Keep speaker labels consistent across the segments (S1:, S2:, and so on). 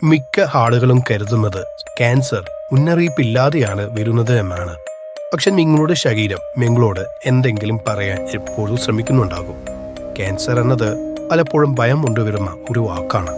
S1: മിക്ക ആളുകളും കരുതുന്നത് ക്യാൻസർ മുന്നറിയിപ്പില്ലാതെയാണ് വരുന്നത് എന്നാണ്. പക്ഷെ നിങ്ങളുടെ ശരീരം നിങ്ങളോട് എന്തെങ്കിലും പറയാൻ എപ്പോഴും ശ്രമിക്കുന്നുണ്ടാകും. ക്യാൻസർ എന്നത് പലപ്പോഴും ഭയം കൊണ്ടുവരുന്ന ഒരു വാക്കാണ്.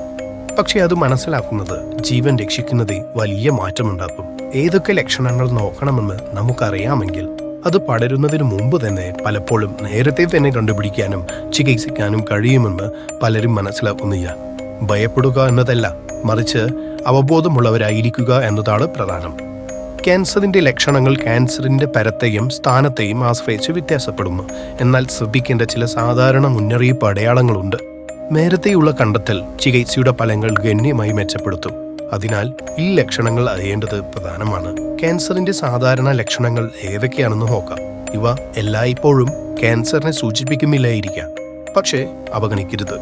S1: പക്ഷെ അത് മനസ്സിലാക്കുന്നത് ജീവൻ രക്ഷിക്കുന്നതിൽ വലിയ മാറ്റമുണ്ടാക്കും. ഏതൊക്കെ ലക്ഷണങ്ങൾ നോക്കണമെന്ന് നമുക്കറിയാമെങ്കിൽ അത് പടരുന്നതിന് മുമ്പ് തന്നെ പലപ്പോഴും നേരത്തെ തന്നെ കണ്ടുപിടിക്കാനും ചികിത്സിക്കാനും കഴിയുമെന്ന് പലരും മനസ്സിലാക്കുന്നില്ല. ഭയപ്പെടുക എന്നതല്ല, മറിച്ച് അവബോധമുള്ളവരായിരിക്കുക എന്നതാണ് പ്രധാനം. ക്യാൻസറിന്റെ ലക്ഷണങ്ങൾ ക്യാൻസറിന്റെ പരത്തെയും സ്ഥാനത്തെയും ആശ്രയിച്ച് വ്യത്യാസപ്പെടുന്നു. എന്നാൽ ശ്രദ്ധിക്കേണ്ട ചില സാധാരണ മുന്നറിയിപ്പ് അടയാളങ്ങളുണ്ട്. നേരത്തെയുള്ള കണ്ടെത്തൽ ചികിത്സയുടെ ഫലങ്ങൾ ഗണ്യമായി മെച്ചപ്പെടുത്തും. അതിനാൽ ഈ ലക്ഷണങ്ങൾ അറിയേണ്ടത് പ്രധാനമാണ്. ക്യാൻസറിന്റെ സാധാരണ ലക്ഷണങ്ങൾ ഏതൊക്കെയാണെന്ന് നോക്കാം. ഇവ എല്ലായ്പ്പോഴും ക്യാൻസറിനെ സൂചിപ്പിക്കുന്നില്ലായിരിക്കാം, പക്ഷേ അവഗണിക്കരുത്.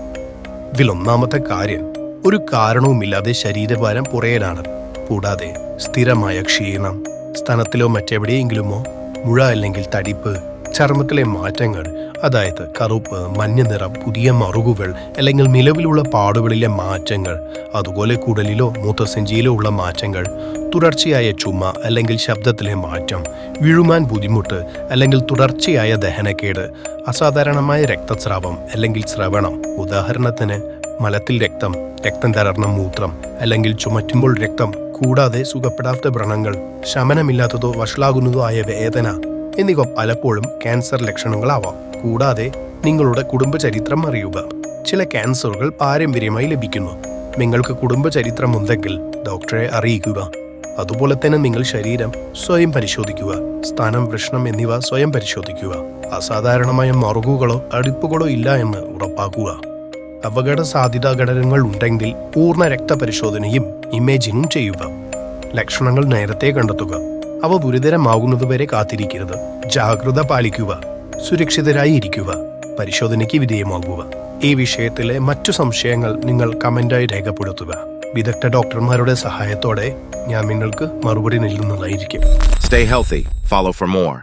S1: ഇതിലൊന്നാമത്തെ കാര്യം ഒരു കാരണവുമില്ലാതെ ശരീരഭാരം കുറയലാണ്. കൂടാതെ സ്ഥിരമായ ക്ഷീണം, സ്തനത്തിലോ മറ്റെവിടെയെങ്കിലുമോ മുഴ അല്ലെങ്കിൽ തടിപ്പ്, ചർമ്മത്തിലെ മാറ്റങ്ങൾ, അതായത് കറുപ്പ്, മഞ്ഞ നിറം, പുതിയ മറുകുകൾ അല്ലെങ്കിൽ നിലവിലുള്ള പാടുകളിലെ മാറ്റങ്ങൾ, അതുപോലെ കുടലിലോ മൂത്രസഞ്ചിയിലോ ഉള്ള മാറ്റങ്ങൾ, തുടർച്ചയായ ചുമ അല്ലെങ്കിൽ ശബ്ദത്തിലെ മാറ്റം, വിഴുങ്ങാൻ ബുദ്ധിമുട്ട് അല്ലെങ്കിൽ തുടർച്ചയായ ദഹനക്കേട്, അസാധാരണമായ രക്തസ്രാവം അല്ലെങ്കിൽ സ്രവണം, ഉദാഹരണത്തിന് മലത്തിൽ രക്തം, രക്തം കലർന്ന മൂത്രം അല്ലെങ്കിൽ ചുമറ്റുമ്പോൾ രക്തം, കൂടാതെ സുഖപ്പെടാത്ത വ്രണങ്ങൾ, ശമനമില്ലാത്തതോ വഷളാകുന്നതോ ആയ വേദന എന്നിവ പലപ്പോഴും ക്യാൻസർ ലക്ഷണങ്ങളാവാം. കൂടാതെ നിങ്ങളുടെ കുടുംബചരിത്രം അറിയുക. ചില ക്യാൻസറുകൾ പാരമ്പര്യമായി ലഭിക്കുന്നു. നിങ്ങൾക്ക് കുടുംബചരിത്രം ഉണ്ടെങ്കിൽ ഡോക്ടറെ അറിയിക്കുക. അതുപോലെ തന്നെ നിങ്ങൾ ശരീരം സ്വയം പരിശോധിക്കുക. സ്ഥാനം, വൃഷ്ണം എന്നിവ സ്വയം പരിശോധിക്കുക. അസാധാരണമായ മറുകുകളോ അടിപ്പുകളോ ഇല്ല എന്ന് ഉറപ്പാക്കുക. അപകട സാധ്യതാ ഘടകങ്ങൾ ഉണ്ടെങ്കിൽ പൂർണ്ണ രക്തപരിശോധനയും ഇമേജിങ്ങും ചെയ്യുക. ലക്ഷണങ്ങൾ നേരത്തെ കണ്ടെത്തുക. അവ ഗുരുതരമാകുന്നതുവരെ കാത്തിരിക്കരുത്. ജാഗ്രത പാലിക്കുക. സുരക്ഷിതരായി ഇരിക്കുക. പരിശോധനയ്ക്ക് വിധേയമാകുക. ഈ വിഷയത്തിലെ മറ്റു സംശയങ്ങൾ നിങ്ങൾ കമന്റായി രേഖപ്പെടുത്തുക. വിദഗ്ധ ഡോക്ടർമാരുടെ സഹായത്തോടെ ഞാൻ നിങ്ങൾക്ക് മറുപടി നൽകുന്നതായിരിക്കും.
S2: Stay healthy. Follow for more.